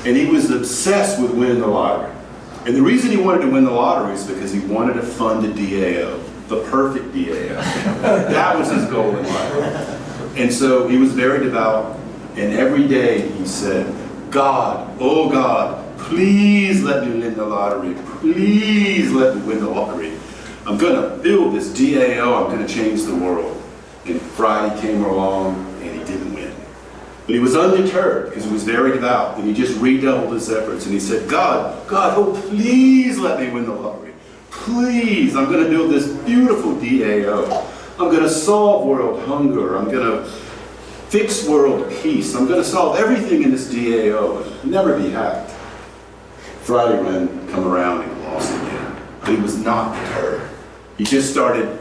And he was obsessed with winning the lottery. And the reason he wanted to win the lottery is because he wanted to fund a DAO, the perfect DAO. That was his goal in life. And so he was very devout, and every day he said, God, oh God, please let me win the lottery. Please let me win the lottery. I'm gonna build this DAO, I'm gonna change the world. And Friday came along and he didn't win. But he was undeterred because he was very devout, and he just redoubled his efforts, and he said, God, oh please let me win the lottery. Please, I'm gonna build this beautiful DAO. I'm gonna solve world hunger. I'm gonna fix world peace. I'm gonna solve everything in this DAO and never be hacked. Friday ran come around and lost again. But he was not deterred. He just started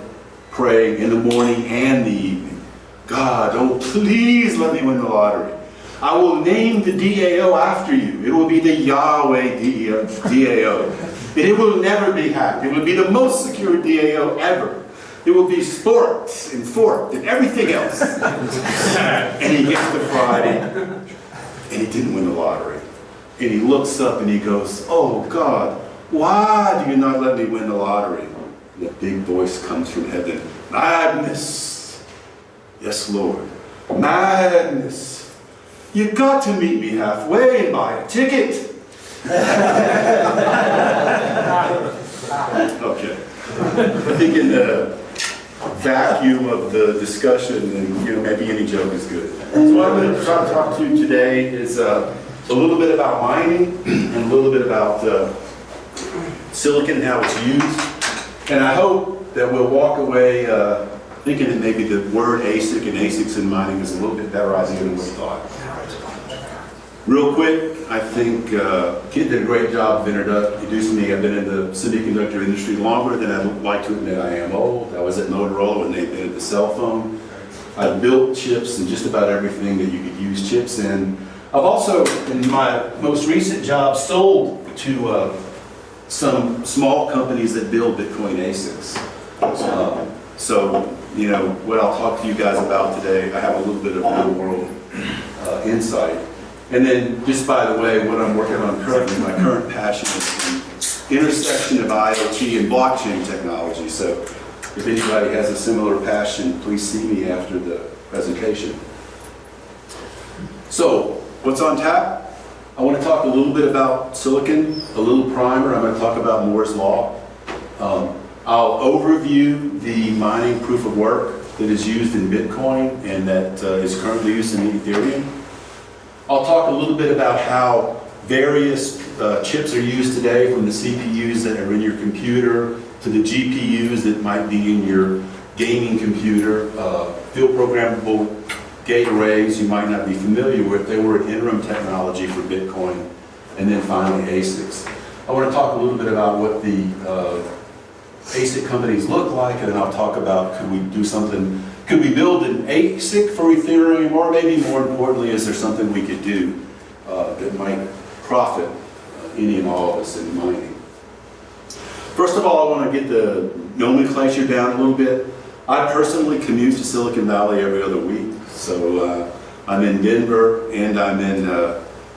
praying in the morning and the evening. God, oh please let me win the lottery. I will name the DAO after you. It will be the Yahweh DAO. And it will never be hacked. It will be the most secure DAO ever. It will be sports and forked and everything else. And he gets to Friday and he didn't win the lottery. And he looks up and he goes, oh God, why do you not let me win the lottery? And a big voice comes from heaven. Madness. Yes, Lord. Madness. You got to meet me halfway and buy a ticket. Okay. I think in the vacuum of the discussion, and maybe any joke is good. So what I'm going to try to talk to you today is a little bit about mining and a little bit about silicon and how it's used. And I hope that we'll walk away thinking that maybe the word ASIC and ASICs in mining is a little bit better idea than we thought. Real quick, I think Kit did a great job of introducing me. I've been in the semiconductor industry longer than I'd like to admit I am old. I was at Motorola when they invented the cell phone. I've built chips in just about everything that you could use chips in. I've also, in my most recent job, sold to some small companies that build Bitcoin ASICs. So, you know, what I'll talk to you guys about today, I have a little bit of real world insight. And then, just by the way, what I'm working on currently, my current passion is the intersection of IoT and blockchain technology. So, if anybody has a similar passion, please see me after the presentation. So, what's on tap? I want to talk a little bit about silicon, a little primer. I'm going to talk about Moore's Law. I'll overview the mining proof of work that is used in Bitcoin and that is currently used in Ethereum. I'll talk a little bit about how various chips are used today, from the CPUs that are in your computer to the GPUs that might be in your gaming computer, field programmable gate arrays you might not be familiar with. They were an interim technology for Bitcoin, and then finally ASICs. I want to talk a little bit about what the ASIC companies look like, and then I'll talk about could we do something, could we build an ASIC for Ethereum, or maybe more importantly, is there something we could do that might profit any and all of us in mining. First of all, I want to get the nomenclature down a little bit. I personally commute to Silicon Valley every other week. So I'm in Denver and I'm in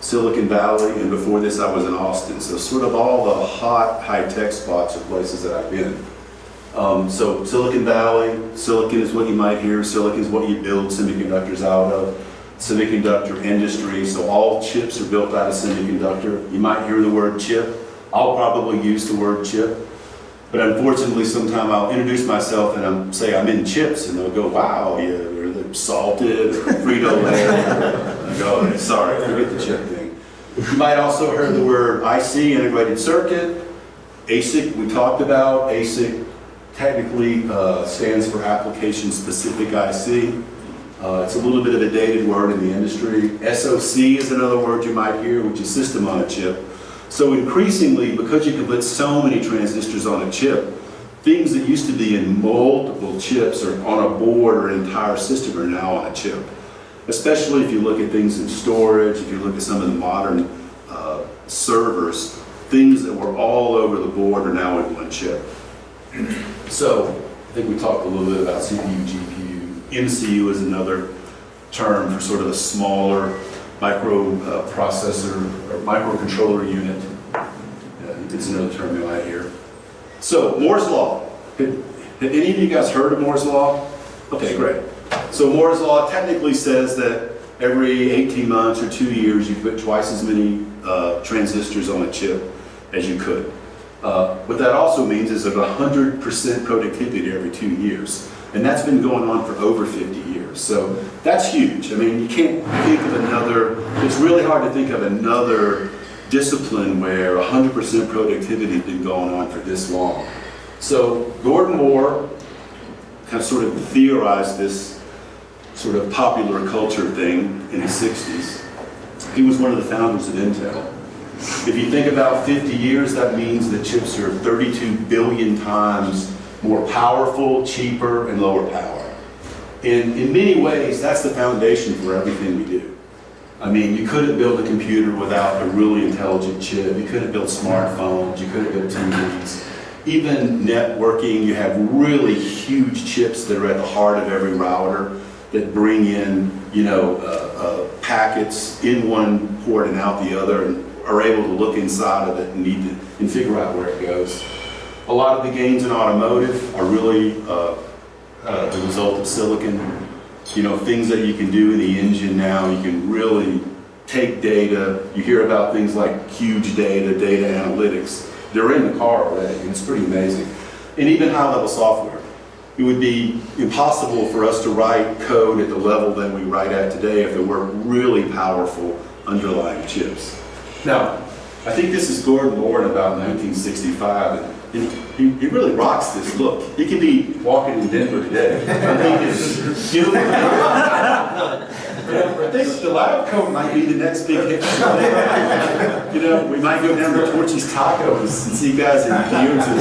Silicon Valley, and before this I was in Austin. So sort of all the hot high-tech spots are places that I've been. So Silicon Valley, silicon is what you might hear. Silicon is what you build semiconductors out of. Semiconductor industry, so all chips are built out of semiconductor. You might hear the word chip. I'll probably use the word chip. But unfortunately, sometime I'll introduce myself and say I'm in chips, and they'll go, wow, yeah, they're salted, or Frito-Lay. I go, sorry, forget the chip thing. You might also heard the word IC, integrated circuit. ASIC, we talked about. ASIC technically stands for application-specific IC. It's a little bit of a dated word in the industry. SoC is another word you might hear, which is system on a chip. So increasingly, because you can put so many transistors on a chip, things that used to be in multiple chips or on a board or an entire system are now on a chip. Especially if you look at things in storage, if you look at some of the modern servers, things that were all over the board are now in one chip. So I think we talked a little bit about CPU, GPU. MCU is another term for sort of a smaller microprocessor or microcontroller unit. It's another term you might hear. So Moore's Law. Have any of you guys heard of Moore's Law? Okay, great. So Moore's Law technically says that every 18 months or 2 years you put twice as many transistors on a chip as you could. What that also means is of 100% productivity every 2 years. And that's been going on for over 50 years. So that's huge. I mean, you can't think of another, it's really hard to think of another discipline where 100% productivity has been going on for this long. So Gordon Moore kind of sort of theorized this sort of popular culture thing in the 60s. He was one of the founders of Intel. If you think about 50 years, that means that chips are 32 billion times more powerful, cheaper, and lower power. In many ways, that's the foundation for everything we do. I mean, you couldn't build a computer without a really intelligent chip. You couldn't build smartphones. You couldn't build TVs. Even networking, you have really huge chips that are at the heart of every router that bring in, packets in one port and out the other, and are able to look inside of it and figure out where it goes. A lot of the gains in automotive are really the result of silicon. Things that you can do in the engine now, you can really take data. You hear about things like huge data analytics. They're in the car already, and it's pretty amazing. And even high-level software. It would be impossible for us to write code at the level that we write at today if there weren't really powerful underlying chips. Now, I think this is Gordon Moore in about 1965, and he really rocks this look. He could be walking in Denver today. I think the lab coat might be the next big hit. We might go down to Torchy's Tacos and see guys in beards and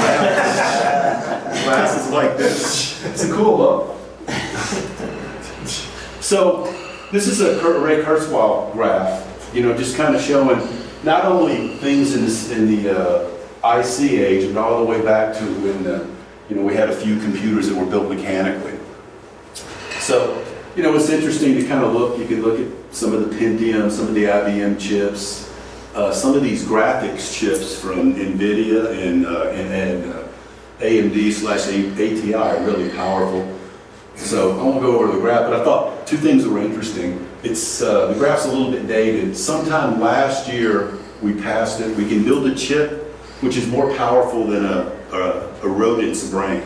glasses like this. It's a cool look. So this is a Ray Kurzweil graph, just kind of showing not only things in the IC age, but all the way back to when we had a few computers that were built mechanically. So it's interesting to kind of look. You can look at some of the Pentium, some of the IBM chips, some of these graphics chips from NVIDIA and AMD/ATI are really powerful. So I won't go over the graph, but I thought two things that were interesting. It's the graph's a little bit dated. Sometime last year we passed it. We can build a chip which is more powerful than a rodent's brain.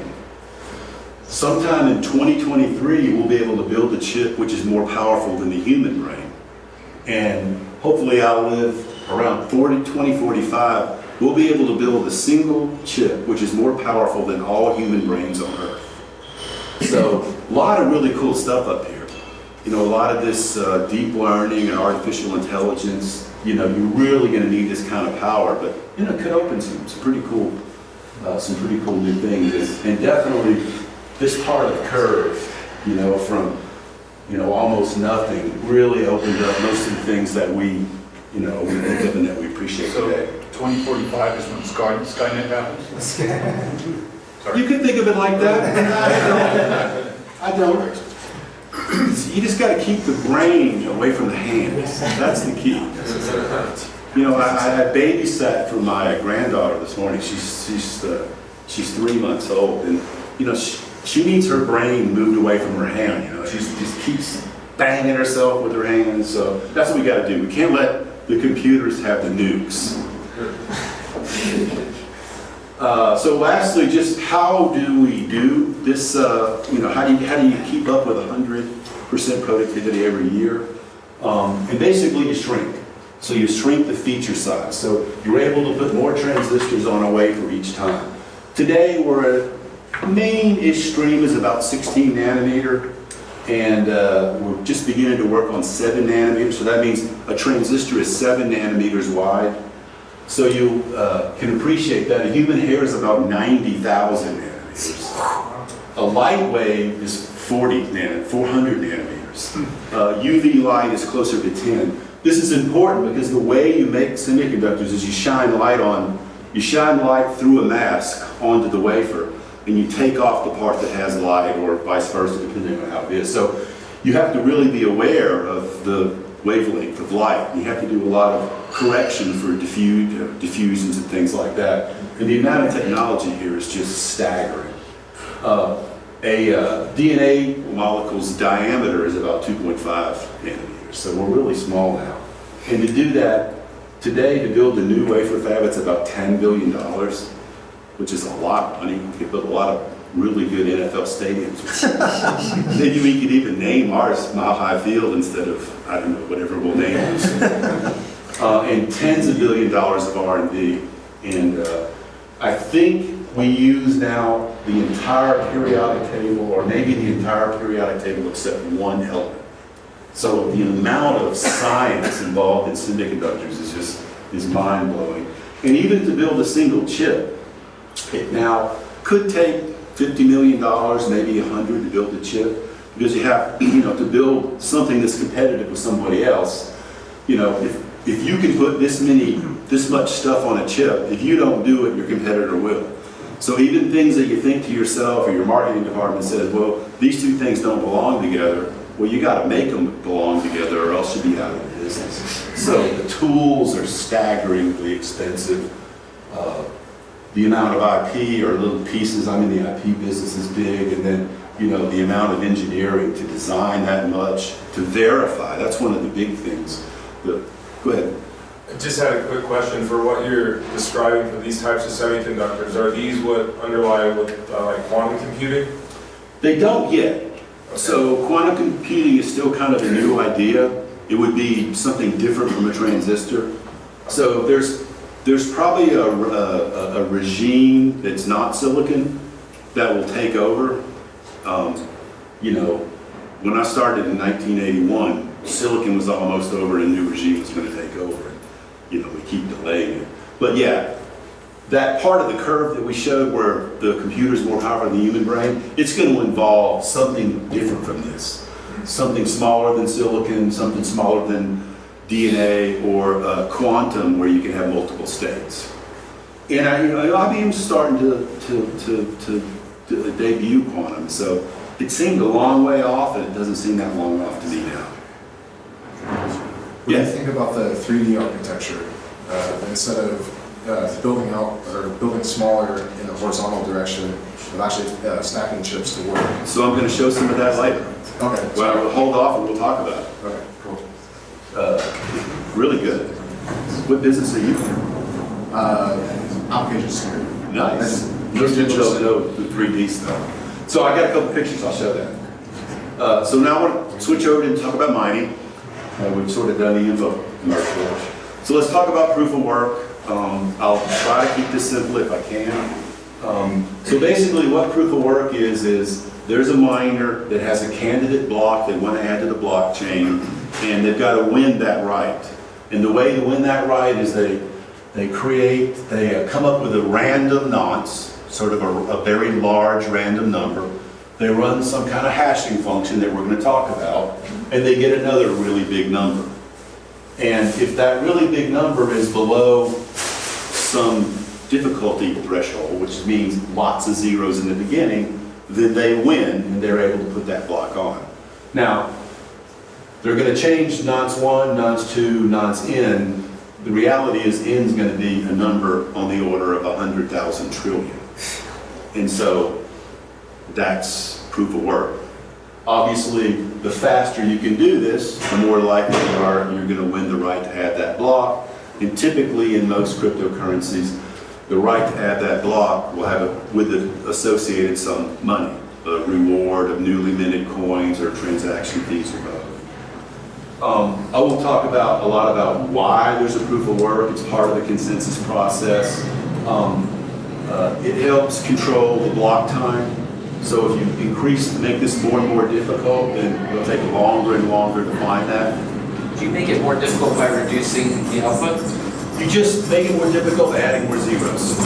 Sometime in 2023 we'll be able to build a chip which is more powerful than the human brain. And hopefully I'll live around 2045. We'll be able to build a single chip which is more powerful than all human brains on Earth. So a lot of really cool stuff up here. A lot of this deep learning and artificial intelligence, you're really going to need this kind of power, but it could open some pretty cool new things. And definitely this part of the curve, from almost nothing, really opened up most of the things that we think of and that we appreciate today. 2045 is when Skynet happens? Sorry. You can think of it like that. I don't. You just got to keep the brain away from the hands. That's the key. I babysat for my granddaughter this morning. She's 3 months old, and she needs her brain moved away from her hand. She just keeps banging herself with her hands. So that's what we got to do. We can't let the computers have the nukes. So lastly, just how do we do this? How do you keep up with 100% productivity every year? And basically, you shrink. So you shrink the feature size. So you're able to put more transistors on a wafer each time. Today, we're at main-ish stream is about 16 nanometer, and we're just beginning to work on 7 nanometers. So that means a transistor is 7 nanometers wide. So you can appreciate that a human hair is about 90,000 nanometers. A light wave is 400 nanometers. UV light is closer to 10. This is important because the way you make semiconductors is you shine light through a mask onto the wafer, and you take off the part that has light, or vice versa, depending on how it is. So you have to really be aware of the wavelength of light. You have to do a lot of correction for diffusions and things like that. And the amount of technology here is just staggering. DNA molecule's diameter is about 2.5 nanometers, so we're really small now. And to do that, today, to build a new wafer fab, it's about $10 billion, which is a lot of money. You could build a lot of really good NFL stadiums. Maybe we could even name ours Mile High Field instead of, I don't know, whatever we'll name it. And tens of billions of dollars of R&D. And I think we use now the entire periodic table, or maybe the entire periodic table except one element. So the amount of science involved in semiconductors is mind-blowing. And even to build a single chip, it now could take $50 million, maybe 100 to build a chip, because you have, to build something that's competitive with somebody else. If you can put this much stuff on a chip, if you don't do it, your competitor will. So even things that you think to yourself or your marketing department says, well, these two things don't belong together, well, you got to make them belong together or else you'll be out of business. So the tools are staggeringly expensive. The amount of IP or little pieces, I mean, the IP business is big, and then, the amount of engineering to design that much, to verify, that's one of the big things. Go ahead. I just had a quick question for what you're describing for these types of semiconductors. Are these what underlie like quantum computing? They don't yet. Okay. So quantum computing is still kind of a new idea. It would be something different from a transistor. So there's probably a regime that's not silicon that will take over. When I started in 1981, silicon was almost over and a new regime was going to take over. We keep delaying it. But yeah, that part of the curve that we showed where the computer is more powerful than the human brain, it's going to involve something different from this. Something smaller than silicon, something smaller than DNA, or quantum, where you can have multiple states. And IBM's starting to debut quantum, so it seemed a long way off, and it doesn't seem that long off to me now. What do you think about the 3D architecture? Instead of building out or building smaller in a horizontal direction, of actually stacking chips to work? So I'm going to show some of that later. Okay. Well, we'll hold off and we'll talk about it. Okay, cool. Really good. What business are you in? Application security. Nice. Most people don't know the 3D stuff. So I got a couple pictures, I'll show that. So now I want to switch over and talk about mining. We've sort of done the info commercial. So let's talk about proof of work. I'll try to keep this simple if I can. So basically what proof of work is there's a miner that has a candidate block they want to add to the blockchain, and they've got to win that right. And the way to win that right is they come up with a random nonce, sort of a very large random number. They run some kind of hashing function that we're going to talk about, and they get another really big number. And if that really big number is below some difficulty threshold, which means lots of zeros in the beginning, then they win and they're able to put that block on. Now, they're going to change nonce 1, nonce 2, nonce n. The reality is n is going to be a number on the order of 100,000 trillion. And so that's proof of work. Obviously, the faster you can do this, the more likely you're going to win the right to add that block. And typically in most cryptocurrencies, the right to add that block will have with it associated some money, a reward of newly minted coins or transaction fees or both. I will talk a lot about why there's a proof of work. It's part of the consensus process. It helps control the block time. So if you make this more and more difficult, then it'll take longer and longer to find that. Do you make it more difficult by reducing the output? You just make it more difficult by adding more zeros.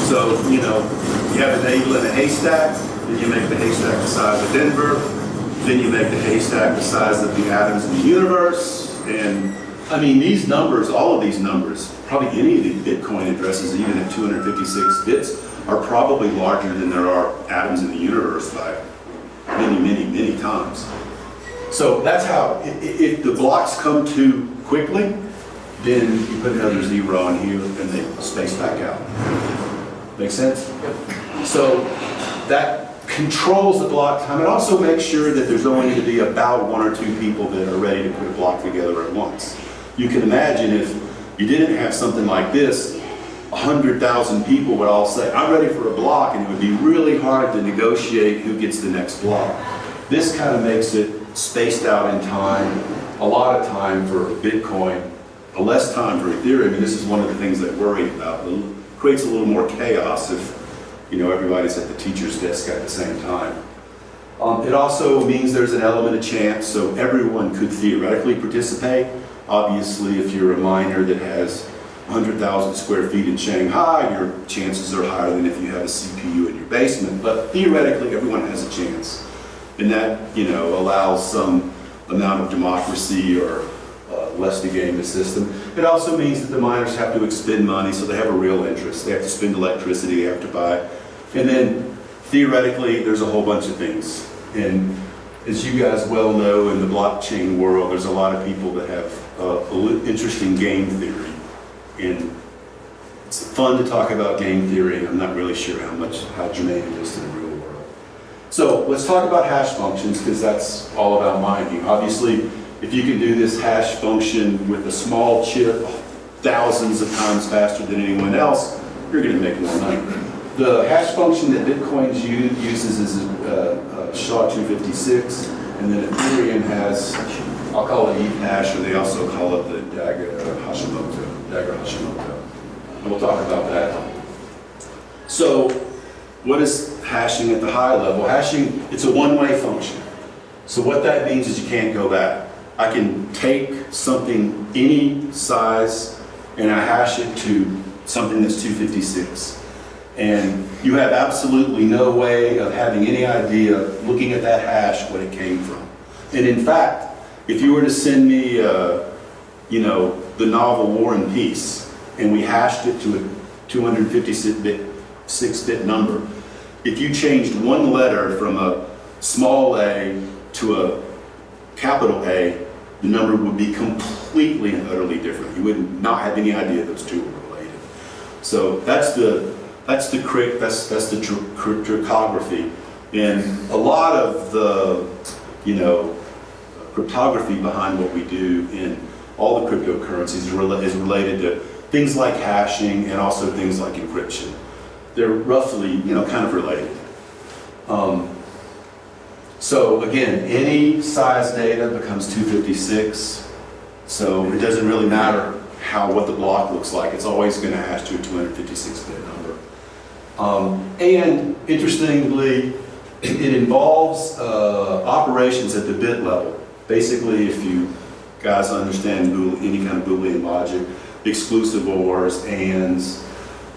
So, you have a needle in a haystack, then you make the haystack the size of Denver, then you make the haystack the size of the atoms in the universe, and I mean, these numbers, all of these numbers, probably any of the Bitcoin addresses, even at 256 bits, are probably larger than there are atoms in the universe by many, many, many times. So that's how, if the blocks come too quickly, then you put another 0 on here and they space back out. Make sense? So that controls the block time. It also makes sure that there's only going to be about 1 or 2 people that are ready to put a block together at once. You can imagine if you didn't have something like this, 100,000 people would all say, I'm ready for a block, and it would be really hard to negotiate who gets the next block. This kind of makes it spaced out in time, a lot of time for Bitcoin, less time for Ethereum, and this is one of the things that worry about. It creates a little more chaos if, you know, everybody's at the teacher's desk at the same time. It also means there's an element of chance, so everyone could theoretically participate. Obviously, if you're a miner that has 100,000 square feet in Shanghai, your chances are higher than if you have a CPU in your basement, but theoretically everyone has a chance. And that, you know, allows some amount of democracy or less to game the system. It also means that the miners have to expend money, so they have a real interest. They have to spend electricity, they have to buy. And then theoretically, there's a whole bunch of things. And as you guys well know, in the blockchain world, there's a lot of people that have interesting game theory. And it's fun to talk about game theory, and I'm not really sure how germane it is to the real world. So let's talk about hash functions, because that's all about mining. Obviously, if you can do this hash function with a small chip thousands of times faster than anyone else, you're going to make more money. The hash function that Bitcoin uses is SHA-256, and then Ethereum has, I'll call it ETHhash, or they also call it the dagger Hashimoto. And we'll talk about that. So what is hashing at the high level? Hashing, it's a one-way function. So what that means is you can't go back. I can take something any size and I hash it to something that's 256. And you have absolutely no way of having any idea, looking at that hash, what it came from. And in fact, if you were to send me, you know, the novel War and Peace, and we hashed it to a 256-bit number, if you changed one letter from a small a to a capital A, the number would be completely and utterly different. You would not have any idea those two were related. So that's the cryptography, and a lot of the, you know, cryptography behind what we do in all the cryptocurrencies is related to things like hashing and also things like encryption. They're roughly, you know, kind of related. So again, any size data becomes 256. So it doesn't really matter what the block looks like. It's always going to hash to a 256-bit number. And interestingly, it involves operations at the bit level. Basically, if you guys understand any kind of Boolean logic, exclusive ORs, ANDs,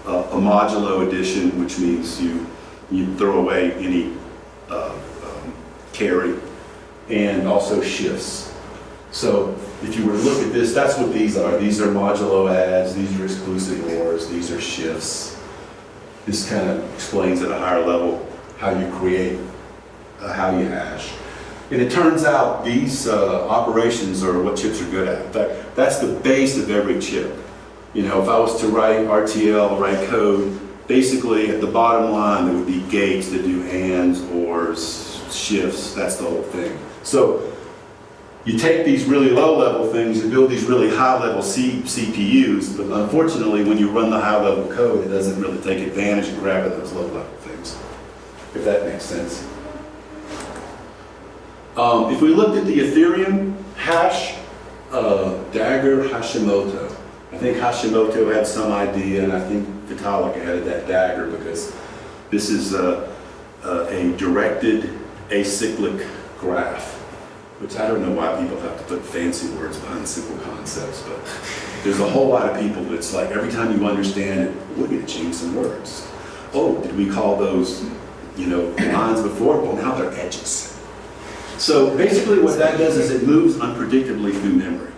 a modulo addition, which means you throw away any carry, and also shifts. So if you were to look at this, that's what these are. These are modulo adds, these are exclusive ORs, these are shifts. This kind of explains at a higher level how you create, how you hash. And it turns out these operations are what chips are good at. In fact, that's the base of every chip. You know, if I was to write RTL, write code, basically at the bottom line there would be gates that do ands, ors, shifts, that's the whole thing. So you take these really low-level things and build these really high-level CPUs, but unfortunately when you run the high-level code, it doesn't really take advantage of grabbing those low-level things, if that makes sense. If we looked at the Ethereum hash, dagger Hashimoto, I think Hashimoto had some idea, and I think Vitalik added that dagger because this is a directed acyclic graph, which I don't know why people have to put fancy words behind simple concepts, but there's a whole lot of people that's like, every time you understand it, we're going to change some words. Oh, did we call those, you know, lines before? Well, now they're edges. So basically what that does is it moves unpredictably through memory.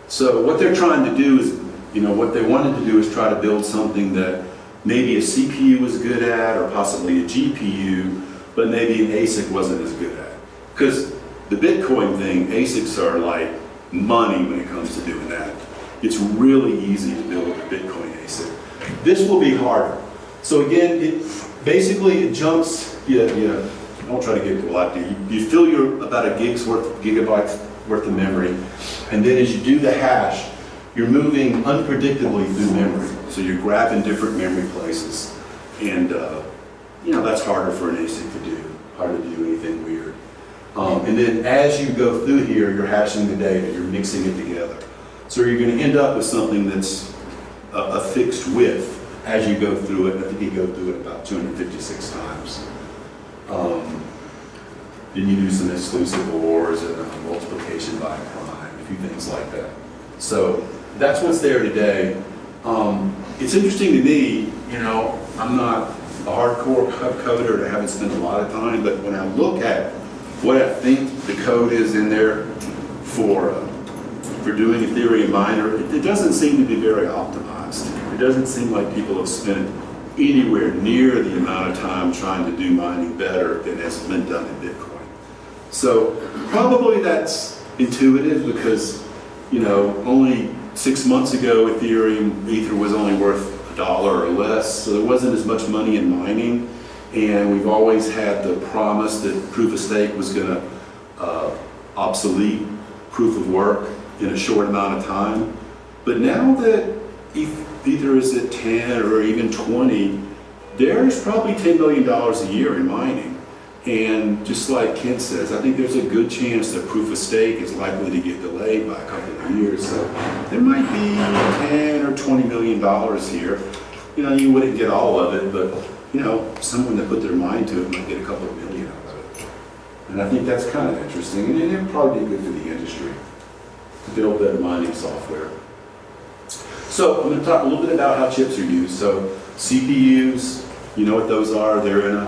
So what they're trying to do is, you know, what they wanted to do is try to build something that maybe a CPU was good at, or possibly a GPU, but maybe an ASIC wasn't as good at. Because The Bitcoin thing, ASICs are like money when it comes to doing that. It's really easy to build a Bitcoin ASIC. This will be harder. So again, it jumps, don't try to get a lot. You fill your about a gigabytes worth of memory, and then as you do the hash, you're moving unpredictably through memory. So you're grabbing different memory places, and that's harder for an ASIC to do. Hard to do anything weird. And then as you go through here, you're hashing the data, you're mixing it together. So you're going to end up with something that's a fixed width as you go through it. I think you go through it about 256 times. Then you do some exclusive ORs and multiplication by prime, a few things like that. So that's what's there today. It's interesting to me, I'm not a hardcore coder, I haven't spent a lot of time, but when I look at what I think the code is in there for doing Ethereum miner, it doesn't seem to be very optimized. It doesn't seem like people have spent anywhere near the amount of time trying to do mining better than has been done in Bitcoin. So probably that's intuitive because, only 6 months ago Ether was only worth $1 or less, so there wasn't as much money in mining, and we've always had the promise that proof of stake was going to obsolete proof of work in a short amount of time. But now that Ether is at 10 or even 20, there's probably $10 million a year in mining. And just like Kent says, I think there's a good chance that proof of stake is likely to get delayed by a couple of years. So there might be 10 or $20 million here. You wouldn't get all of it, but someone that put their mind to it might get a couple of million out of it. And I think that's kind of interesting, and it would probably be good for the industry to build better mining software. So I'm going to talk a little bit about how chips are used. So CPUs, you know what those are. They're in a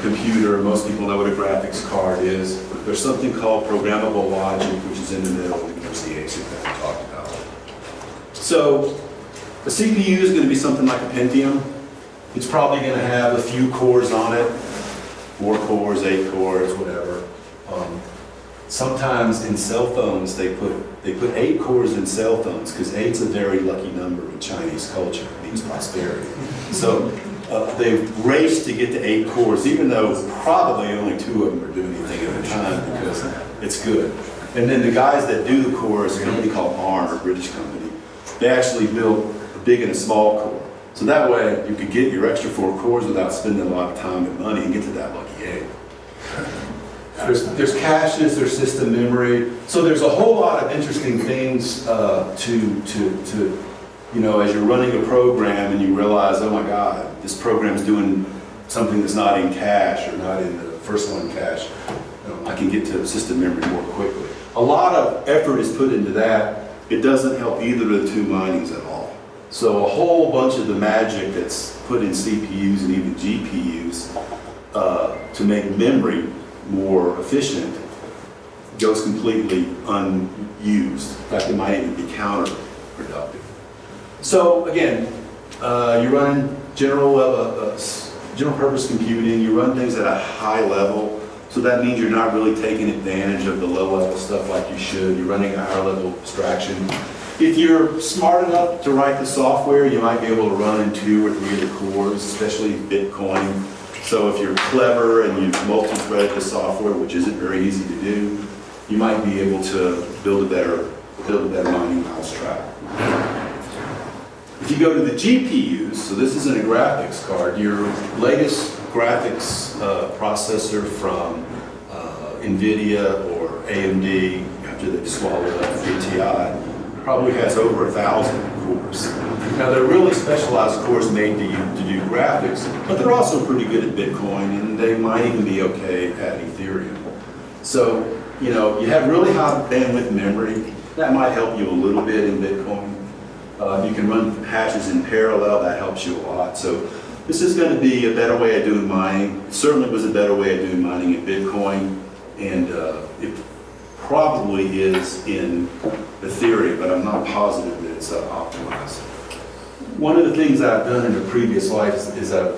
computer. Most people know what a graphics card is. There's something called Programmable Logic, which is in the middle, and there's the ASIC that we talked about. So the CPU is going to be something like a Pentium. It's probably going to have a few cores on it, 4 cores, 8 cores, whatever. Sometimes in cell phones they put 8 cores in cell phones because 8's a very lucky number in Chinese culture. It means prosperity. So they've raced to get to 8 cores, even though probably only 2 of them are doing anything at a time because it's good. And then the guys that do the cores, a company called ARM, a British company, they actually built a big and a small core. So that way you could get your extra 4 cores without spending a lot of time and money and get to that lucky 8. There's caches, there's system memory. So there's a whole lot of interesting things as you're running a program and you realize, oh my God, this program's doing something that's not in cache or not in the first one cache. I can get to system memory more quickly. A lot of effort is put into that. It doesn't help either of the 2 minings at all. So a whole bunch of the magic that's put in CPUs and even GPUs to make memory more efficient goes completely unused. In fact, it might even be counterproductive. So again, you're running general purpose computing, you run things at a high level, so that means you're not really taking advantage of the low level stuff like you should. You're running a higher level abstraction. If you're smart enough to write the software, you might be able to run in 2 or 3 of the cores, especially Bitcoin. So if you're clever and you've multi-threaded the software, which isn't very easy to do, you might be able to build a better mining mousetrap. If you go to the GPUs, so this isn't a graphics card, your latest graphics processor from NVIDIA or AMD, after they swallowed up ATI, probably has over 1,000 cores. Now they're really specialized cores made to do graphics, but they're also pretty good at Bitcoin, and they might even be okay at Ethereum. So, you have really high bandwidth memory. That might help you a little bit in Bitcoin. You can run hashes in parallel, that helps you a lot. So this is going to be a better way of doing mining. It certainly was a better way of doing mining in Bitcoin, and it probably is in Ethereum, but I'm not positive that it's optimized. One of the things I've done in a previous life is I've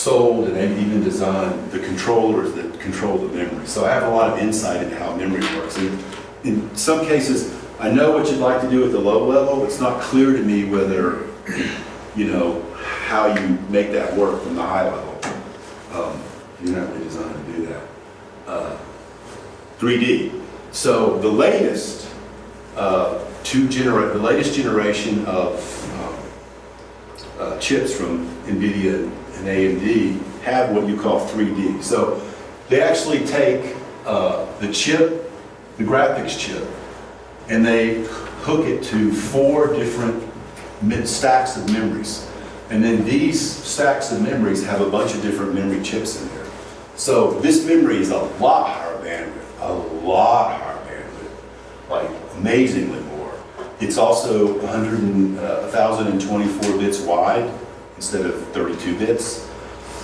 sold and they've even designed the controllers that control the memory. So I have a lot of insight into how memory works. And in some cases, I know what you'd like to do at the low level. It's not clear to me whether, you know, how you make that work from the high level. You're not really designed to do that. 3D. So the latest the latest generation of chips from NVIDIA and AMD have what you call 3D. So they actually take the chip, the graphics chip, and they hook it to 4 different stacks of memories. And then these stacks of memories have a bunch of different memory chips in there. So this memory is a lot higher bandwidth, like amazingly more. It's also 1,024 bits wide instead of 32 bits.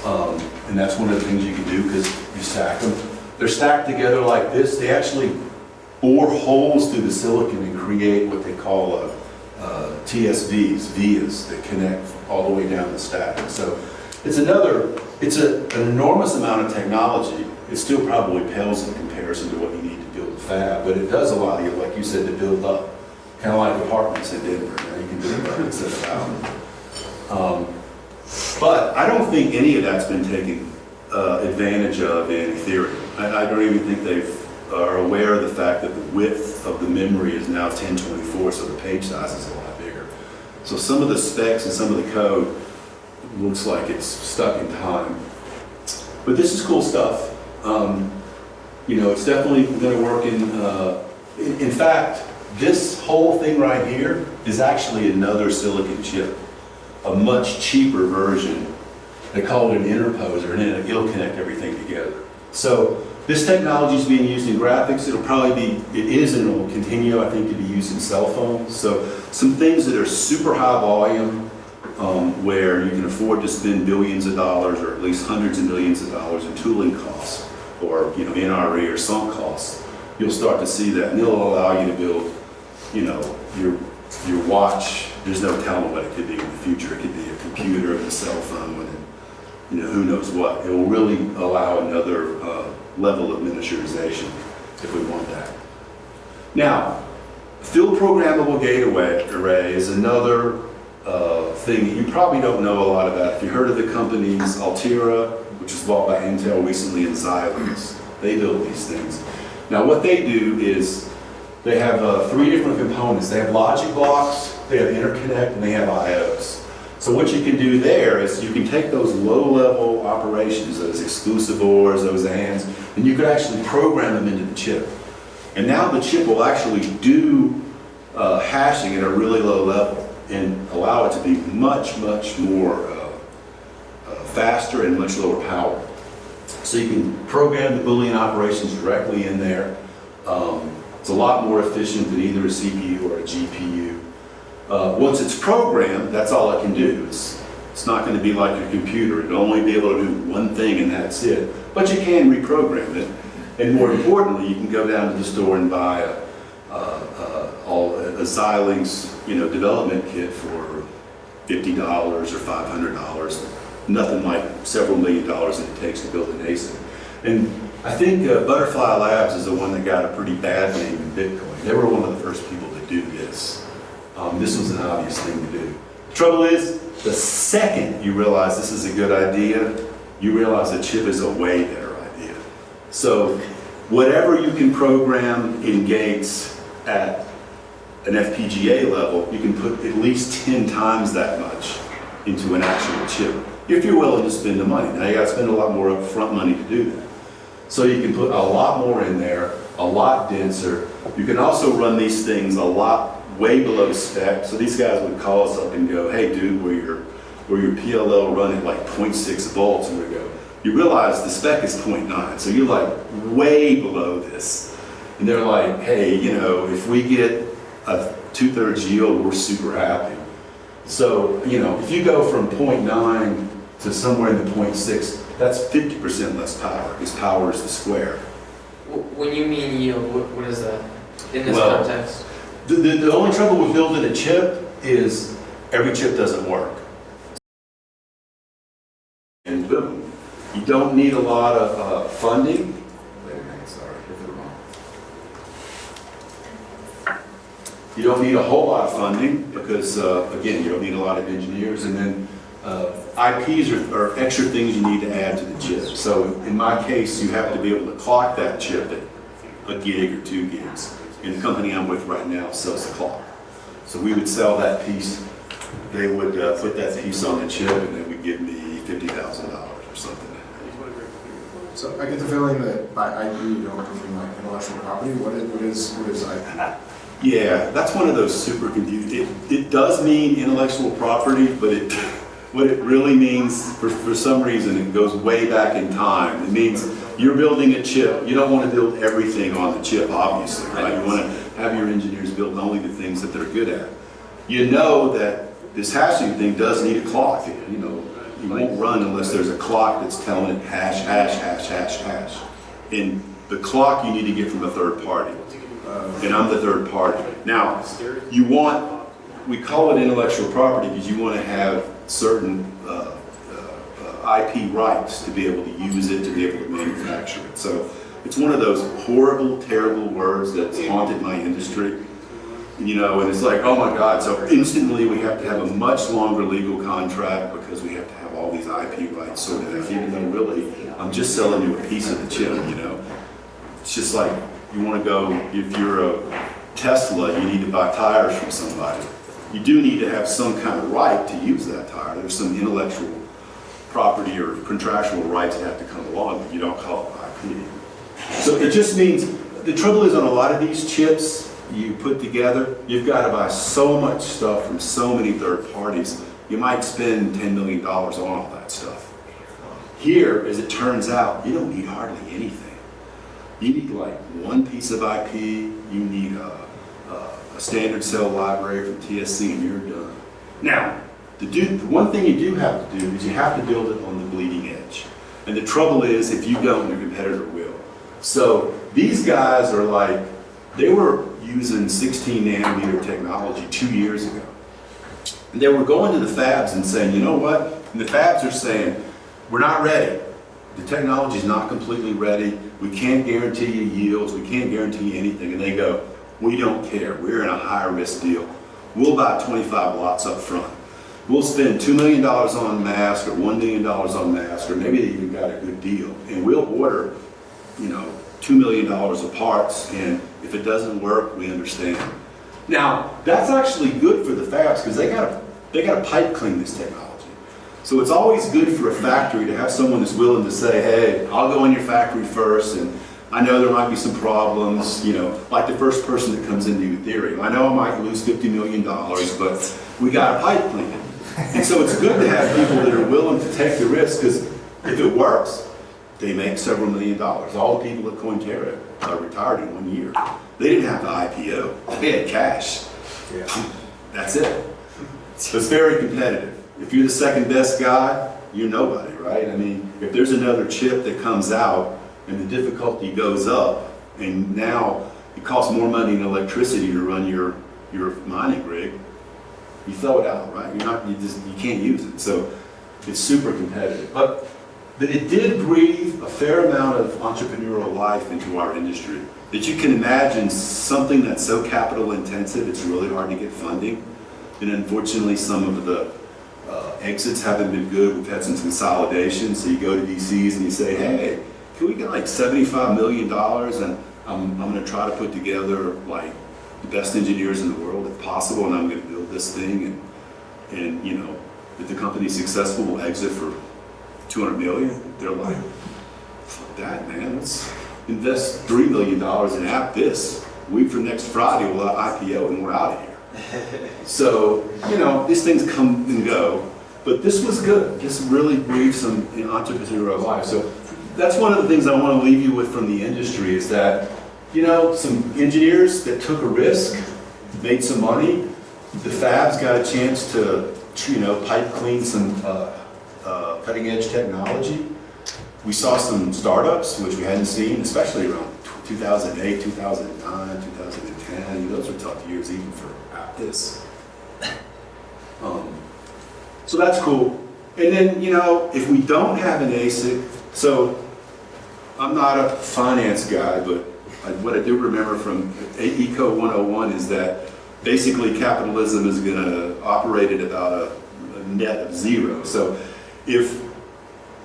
And that's one of the things you can do because you stack them. They're stacked together like this. They actually bore holes through the silicon and create what they call TSVs, vias that connect all the way down the stack. So it's an enormous amount of technology. It still probably pales in comparison to what you need to build a fab, but it does allow you, like you said, to build up, kind of like apartments in Denver. You know, you can build up instead of out. But I don't think any of that's been taken advantage of in Ethereum. I don't even think they are aware of the fact that the width of the memory is now 1024, so the page size is a lot bigger. So some of the specs and some of the code looks like it's stuck in time. But this is cool stuff. You know, it's definitely going to work in fact, this whole thing right here is actually another silicon chip, a much cheaper version. They call it an interposer, and then it'll connect everything together. So this technology is being used in graphics. It is and it will continue, I think, to be used in cell phones. So some things that are super high volume, where you can afford to spend billions of dollars or at least hundreds of millions of dollars in tooling costs or, you know, NRE or sunk costs, you'll start to see that, and it'll allow you to build, you know, your watch. There's no telling what it could be in the future. It could be a computer and a cell phone and, you know, who knows what. It will really allow another level of miniaturization if we want that. Now, field programmable gate array is another thing that you probably don't know a lot about. If you heard of the companies Altera, which was bought by Intel recently, and Xilinx, they build these things. Now what they do is they have 3 different components. They have logic blocks, they have interconnect, and they have IOs. So what you can do there is you can take those low-level operations, those exclusive ORs, those ANDs, and you could actually program them into the chip. And now the chip will actually do hashing at a really low level and allow it to be much, much more faster and much lower power. So you can program the Boolean operations directly in there. It's a lot more efficient than either a CPU or a GPU. Once it's programmed, that's all it can do. It's not going to be like your computer. It'll only be able to do one thing and that's it. But you can reprogram it. And more importantly, you can go down to the store and buy a Xilinx, you know, development kit for $50 or $500. Nothing like several $1 million that it takes to build an ASIC. And I think Butterfly Labs is the one that got a pretty bad name in Bitcoin. They were one of the first people to do this. This was an obvious thing to do. The trouble is, the second you realize this is a good idea, you realize a chip is a way better idea. So whatever you can program in gates at an FPGA level, you can put at least 10 times that much into an actual chip, if you're willing to spend the money. Now you got to spend a lot more upfront money to do that. So you can put a lot more in there, a lot denser. You can also run these things way below spec. So these guys would call us up and go, hey dude, where your PLL run at like 0.6 volts, and we go, you realize the spec is 0.9, so you're like way below this. And they're like, hey, you know, if we get a 2/3 yield, we're super happy. So, you know, if you go from 0.9 to somewhere in the 0.6, that's 50% less power, because power is the square. When you mean yield, what is that in this Well, context? The only trouble with building a chip is every chip doesn't work. And boom, don't need a lot of funding. You don't need a whole lot of funding because, again, you don't need a lot of engineers. And then IPs are extra things you need to add to the chip. So in my case, you have to be able to clock that chip at a gig or 2 gigs. And the company I'm with right now sells the clock. So we would sell that piece. They would put that piece on the chip and they would give me $50,000 or something. So I get the feeling that by IP you don't mean like intellectual property. What is IP? Yeah, that's one of those super confusing. It does mean intellectual property, but what it really means, for some reason, it goes way back in time. It means you're building a chip. You don't want to build everything on the chip, obviously, right? You want to have your engineers build only the things that they're good at. You know that this hashing thing does need a clock. You know, it won't run unless there's a clock that's telling it hash, hash, hash, hash, hash. And the clock you need to get from a third party. And I'm the third party. Now, we call it intellectual property because you want to have certain IP rights to be able to use it, to be able to manufacture it. So it's one of those horrible, terrible words that's haunted my industry. You know, and it's like, oh my God, so instantly we have to have a much longer legal contract because we have to have all these IP rights sorted out, even though really I'm just selling you a piece of the chip, you know. It's just like, you want to go, if you're a Tesla, you need to buy tires from somebody. You do need to have some kind of right to use that tire. There's some intellectual property or contractual rights that have to come along, but you don't call it IP. So it just means, the trouble is on a lot of these chips you put together, you've got to buy so much stuff from so many third parties. You might spend $10 million on all that stuff. Here, as it turns out, you don't need hardly anything. You need like one piece of IP, you need a standard cell library from TSC, and you're done. Now, the one thing you do have to do is you have to build it on the bleeding edge. And the trouble is, if you don't, your competitor will. So these guys are like, they were using 16 nanometer technology 2 years ago. And they were going to the fabs and saying, you know what? And the fabs are saying, we're not ready. The technology is not completely ready. We can't guarantee you yields. We can't guarantee you anything. And they go, we don't care. We're in a high risk deal. We'll buy 25 lots up front. We'll spend $2 million on mask or $1 million on mask, or maybe they even got a good deal. And we'll order, you know, $2 million of parts. And if it doesn't work, we understand. Now, that's actually good for the fabs because they got to pipe clean this technology. So it's always good for a factory to have someone that's willing to say, hey, I'll go in your factory first, and I know there might be some problems, you know, like the first person that comes into Ethereum. I know I might lose $50 million, but we got to pipe clean it. And so it's good to have people that are willing to take the risk, because if it works, they make several $1 million. All the people at Cointerra retired in 1 year. They didn't have the IPO, they had cash. Yeah. That's it. So it's very competitive. If you're the second best guy, you're nobody, right? I mean, if there's another chip that comes out and the difficulty goes up, and now it costs more money in electricity to run your mining rig, you throw it out, right? You can't use it. So it's super competitive. But it did breathe a fair amount of entrepreneurial life into our industry. That you can imagine something that's so capital intensive, it's really hard to get funding. And unfortunately, some of the exits haven't been good. We've had some consolidation. So you go to DCs and you say, hey, can we get like $75 million? And I'm going to try to put together like the best engineers in the world if possible, and I'm going to build this thing. And you know, if the company's successful, we'll exit for $200 million. They're like, fuck that, man. Let's invest $3 million and app this. Week from next Friday, we'll IPO and we're out of here. So, you know, these things come and go, but this was good. This really breathed some entrepreneurial life. So that's one of the things I want to leave you with from the industry is that, you know, some engineers that took a risk, made some money. The fabs got a chance to, you know, pipe clean some cutting edge technology. We saw some startups, which we hadn't seen, especially around 2008, 2009, 2010. Those were tough years even for this. So that's cool. And then, you know, if we don't have an ASIC, So I'm not a finance guy, but what I do remember from Eco 101 is that basically capitalism is going to operate at about a net of zero. So if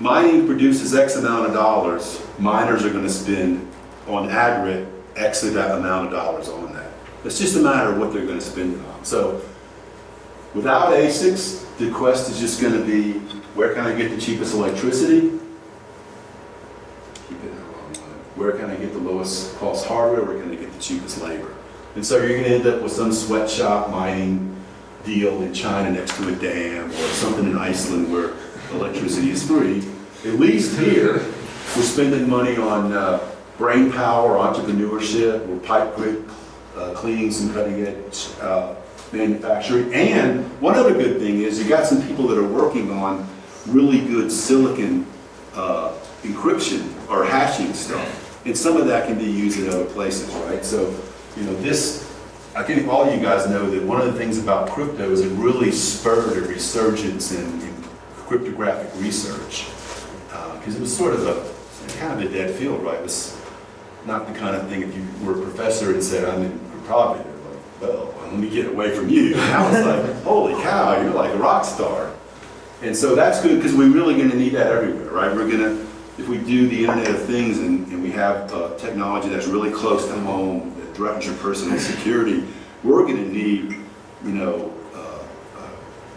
mining produces X amount of dollars, miners are going to spend on aggregate X amount of dollars on that. It's just a matter of what they're going to spend it on. So without ASICs, the quest is just going to be, where can I get the cheapest electricity? Keep it in the wrong line. Where can I get the lowest cost hardware? Where can I get the cheapest labor? And so you're going to end up with some sweatshop mining deal in China next to a dam, or something in Iceland where electricity is free. At least here, we're spending money on brain power, entrepreneurship, we're pipe grid cleaning, some cutting edge manufacturing. And one other good thing is you got some people that are working on really good silicon encryption or hashing stuff. And some of that can be used in other places, right? So, you know, I think all you guys know that one of the things about crypto is it really spurred a resurgence in cryptographic research. Because it was sort of kind of a dead field, right? It was not the kind of thing if you were a professor and said, I'm in cryptography, they're like, well, let me get away from you. And now it's like, holy cow, you're like a rock star. And so that's good because we're really going to need that everywhere, right? We're going to, if we do the Internet of Things and we have technology that's really close to home, that threatens your personal security, we're going to need, you know,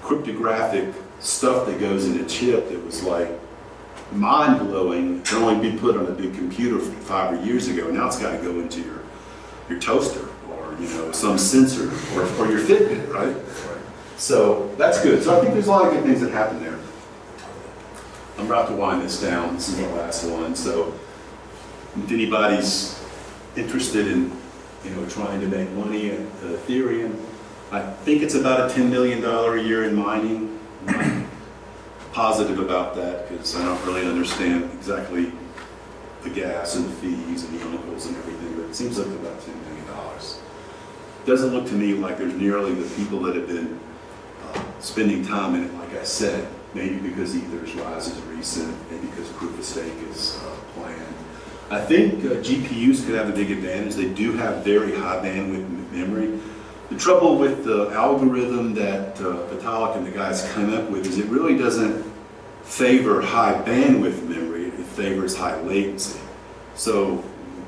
cryptographic stuff that goes in a chip that was like mind-blowing, can only be put on a big computer 5 years ago. Now it's got to go into your toaster or, you know, some sensor or your Fitbit, right? So that's good. So I think there's a lot of good things that happen there. I'm about to wind this down. This is the last one. So if anybody's interested in, you know, trying to make money at Ethereum, I think it's about a $10 million a year in mining. I'm not positive about that because I don't really understand exactly the gas and the fees and the uncles and everything, but it seems like about $10 million. Doesn't look to me like there's nearly the people that have been spending time in it, like I said, maybe because Ether's rise is recent, maybe because proof of stake is planned. I think GPUs could have a big advantage. They do have very high bandwidth memory. The trouble with the algorithm that Vitalik and the guys came up with is it really doesn't favor high bandwidth memory, it favors high latency. So,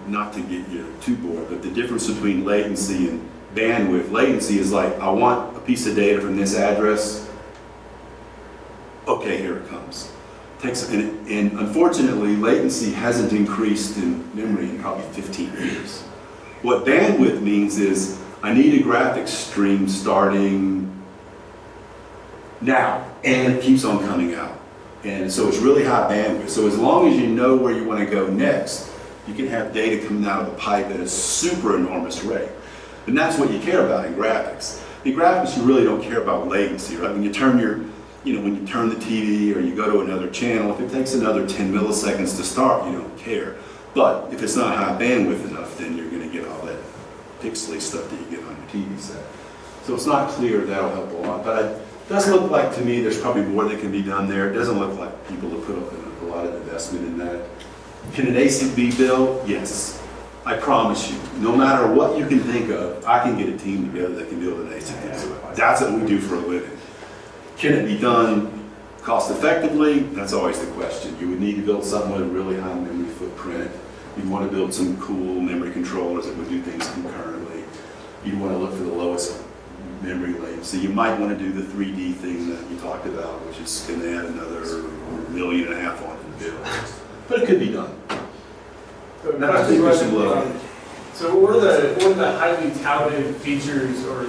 not to get you too bored, but the difference between latency and bandwidth, latency is like, I want a piece of data from this address, okay, here it comes. And unfortunately, latency hasn't increased in memory in probably 15 years. What bandwidth means is, I need a graphics stream starting now, and it keeps on coming out. And so it's really high bandwidth. So as long as you know where you want to go next, you can have data coming out of the pipe at a super enormous rate. And that's what you care about in graphics. In graphics, you really don't care about latency, right? When you turn when you turn the TV or you go to another channel, if it takes another 10 milliseconds to start, you don't care. But if it's not high bandwidth enough, then you're going to get all that pixely stuff that you get on your TV set. So it's not clear that'll help a lot. But it does look like to me there's probably more that can be done there. It doesn't look like people have put up a lot of investment in that. Can an ASIC be built? Yes. I promise you. No matter what you can think of, I can get a team together that can build an ASIC. That's what we do for a living. Can it be done cost effectively? That's always the question. You would need to build something with a really high memory footprint. You'd want to build some cool memory controllers that would do things concurrently. You'd want to look for the lowest memory latency. You might want to do the 3D thing that we talked about, which is going to add another $1.5 million onto the bill. But it could be done. Now, I think there's some low. So what are the highly touted features or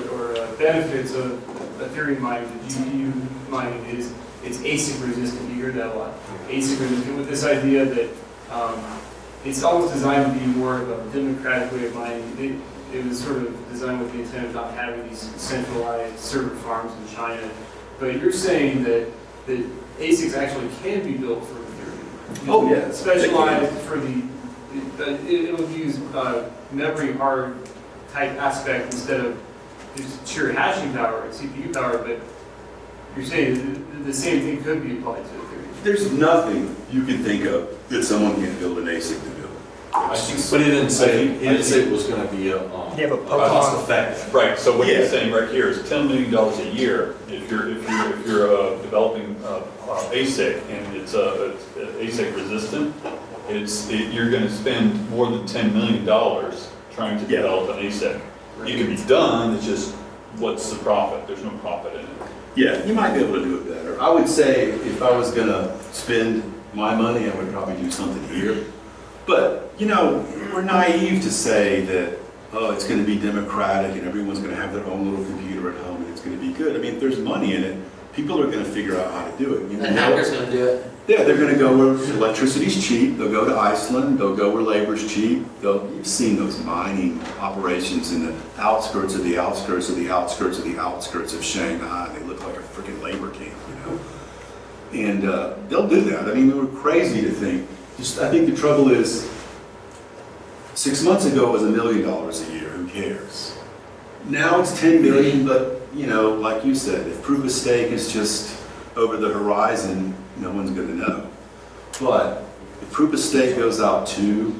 benefits of Ethereum mining, the GPU mining is it's ASIC resistant? You hear that a lot. ASIC resistant with this idea that it's almost designed to be more of a democratic way of mining. It was sort of designed with the intent of not having these centralized server farms in China. But you're saying that ASICs actually can be built for Ethereum. Oh yeah. Specialized for it'll use memory hard type aspect instead of just sheer hashing power and CPU power. But you're saying the same thing could be applied to Ethereum. there's nothing you can think of that someone can't build an ASIC to build. But he didn't say it was gonna be a cost effective. Right, so what Yeah. he's saying right here is $10 million a year if you're developing ASIC and it's ASIC resistant, you're going to spend more than $10 million trying to develop an ASIC. You can be done, it's just what's the profit? There's no profit in it. Yeah, you might be able to do it better. I would say if I was gonna spend my money, I would probably do something here. But, you know, we're naive to say that, oh, it's gonna be democratic and everyone's gonna have their own little computer at home and it's gonna be good. I mean, if there's money in it, people are gonna figure out how to do it. You The know? hacker's gonna do it. Yeah, they're gonna go where electricity's cheap, they'll go to Iceland, they'll go where labor's cheap. You've seen those mining operations in the outskirts of the outskirts of the outskirts of the outskirts of Shanghai. They look like a freaking labor camp, you know? And they'll do that. I mean, we were crazy to think. I think the trouble is, 6 months ago it was $1 million a year, who cares? Now it's 10 million, but you know, like you said, if proof of stake is just over the horizon, no one's gonna know. But if proof of stake goes out 2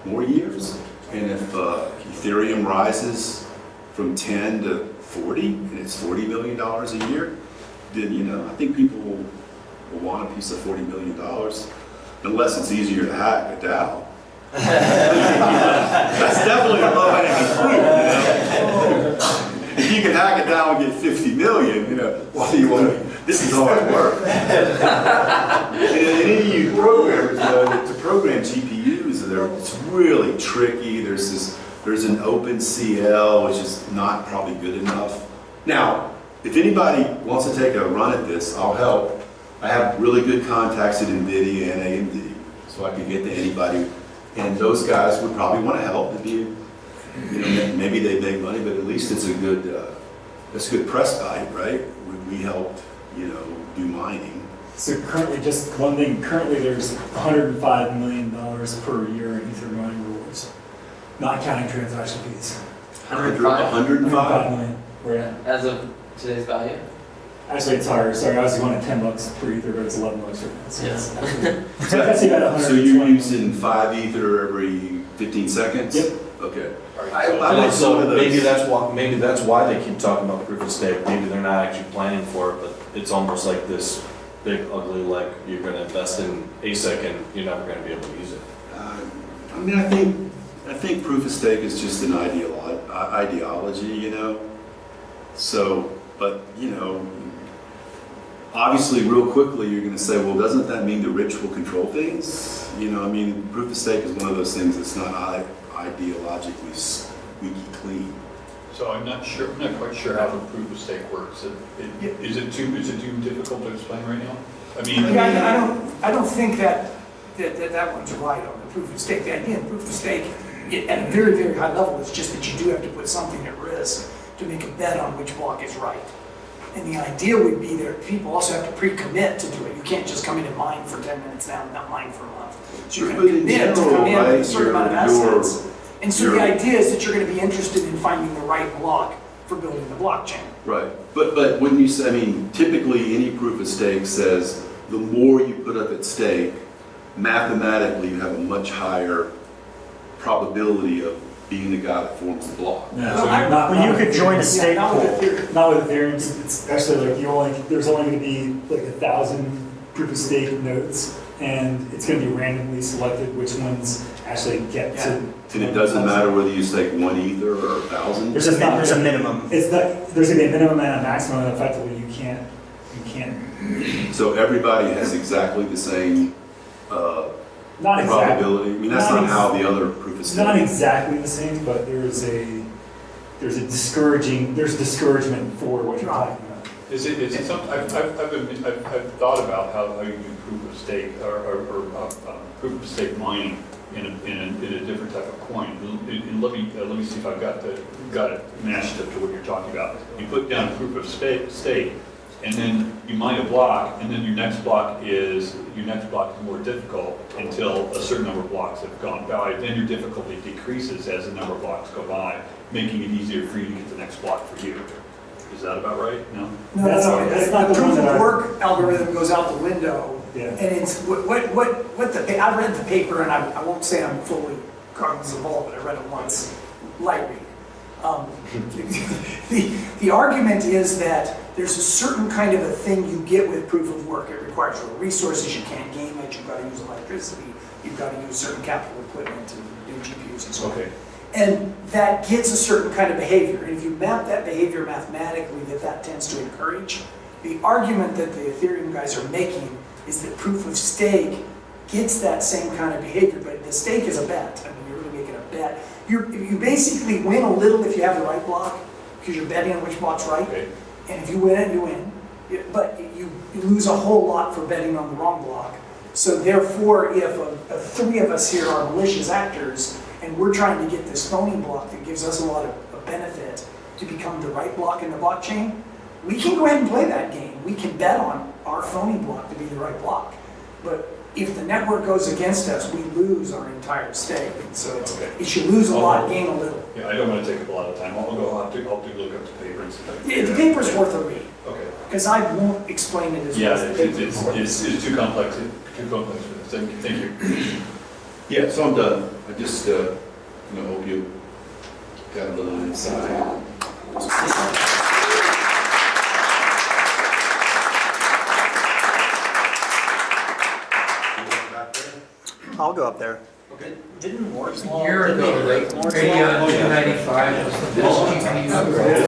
more years, and if Ethereum rises from 10 to 40, and it's $40 million a year, then you know, I think people will want a piece of $40 million, unless it's easier to hack a DAO. That's definitely a low-hanging fruit, you know? If you can hack it down and get 50 million, you know, why do you want to? This is hard work. And any of you programmers know that to program GPUs, it's really tricky. There's an OpenCL, which is not probably good enough. Now, if anybody wants to take a run at this, I'll help. I have really good contacts at NVIDIA and AMD, so I can get to anybody. And those guys would probably want to help. It'd be, you know, maybe they make money, but at least it's a good press value, right? We helped, you know, do mining. So currently, just one thing, currently there's $105 million per year in Ether mining rewards, not counting transaction fees. 105? million, we're at. As of today's value? Actually, it's higher, sorry, I was going at $10 per Ether, but it's $11 right now. So Yeah. it's so that's about 120. So you're using 5 Ether every 15 seconds? Yep. Okay. Right, I like some of So those. maybe that's why they keep talking about proof of stake. Maybe they're not actually planning for it, but it's almost like this big ugly, like you're gonna invest in ASIC and you're never gonna be able to use it. I mean, I think proof of stake is just an ideology, you know? So, but, you know, obviously, real quickly, you're going to say, well, doesn't that mean the rich will control things? You know, I mean, proof of stake is one of those things that's not ideologically squeaky clean. So I'm not quite sure how the proof of stake works. Is it too difficult to explain right now? I mean, I don't think that one's right on the proof of stake. The idea of proof of stake, at a very, very high level, is just that you do have to put something at risk to make a bet on which block is right. And the idea would be that people also have to pre-commit to do it. You can't just come in and mine for 10 minutes now and not mine for a month. So you're going to commit to come in with a certain amount of assets. And so the idea is that you're going to be interested in finding the right block for building the blockchain. Right. But wouldn't you say, I mean, typically any proof of stake says the more you put up at stake, mathematically you have a much higher probability of being the guy that forms the block. Yeah, Well, so I- not, well, you could join a stake not pool. with Ethereum. Not with Ethereum. It's actually like there's only going to be like 1,000 proof of stake nodes, and it's going to be randomly selected which ones actually get to. And it doesn't matter whether you stake 1 Ether or 1,000? There's just not, There's a minimum. It's not, there's going to be a minimum and a maximum, and effectively you can't. So everybody has exactly the same Not exactly. probability? I mean, that's not how the other proof of Not stake. exactly the same, but there's discouragement for what you're talking about. is it something, I've thought about how you do proof of stake or proof of stake mining in a different type of coin. And let me see if I've got it matched up to what you're talking about. You put down proof of stake, and then you mine a block, and then your next block is more difficult until a certain number of blocks have gone by. Then your difficulty decreases as the number of blocks go by, making it easier for you to get the next block for you. Is that about right? No? That's not the proof one that of I- work algorithm goes out the window Yeah. And it's, I've read the paper, and I won't say I'm fully cognizant of all of it, I read it once, light read. The argument is that there's a certain kind of a thing you get with proof of work. It requires real resources, you can't game it, you've got to use electricity, you've got to use certain capital equipment and new GPUs and so on. Okay. And that gets a certain kind of behavior. And if you map that behavior mathematically, that tends to encourage. The argument that the Ethereum guys are making is that proof of stake gets that same kind of behavior, but the stake is a bet. I mean, you're really making a bet. You basically win a little if you have the right block, because you're betting on which block's right. Okay. And if you win it, you win. But you lose a whole lot for betting on the wrong block. So therefore, if three of us here are malicious actors, and we're trying to get this phony block that gives us a lot of benefit to become the right block in the blockchain, we can go ahead and play that game. We can bet on our phony block to be the right block. But if the network goes against us, we lose our entire stake. So it should lose a lot, gain a little. Yeah, I don't want to take up a lot of time. I'll have to look up the paper and stuff. Yeah, the paper's worth a read, Okay. because I won't explain it as well Yeah, as the paper. it's too complex for this. Thank you. Yeah, so I'm done. I just, hope you got a little insight. I'll go up there. Didn't Moore's Law, didn't they break Moore's Law? 295 was the best GPU.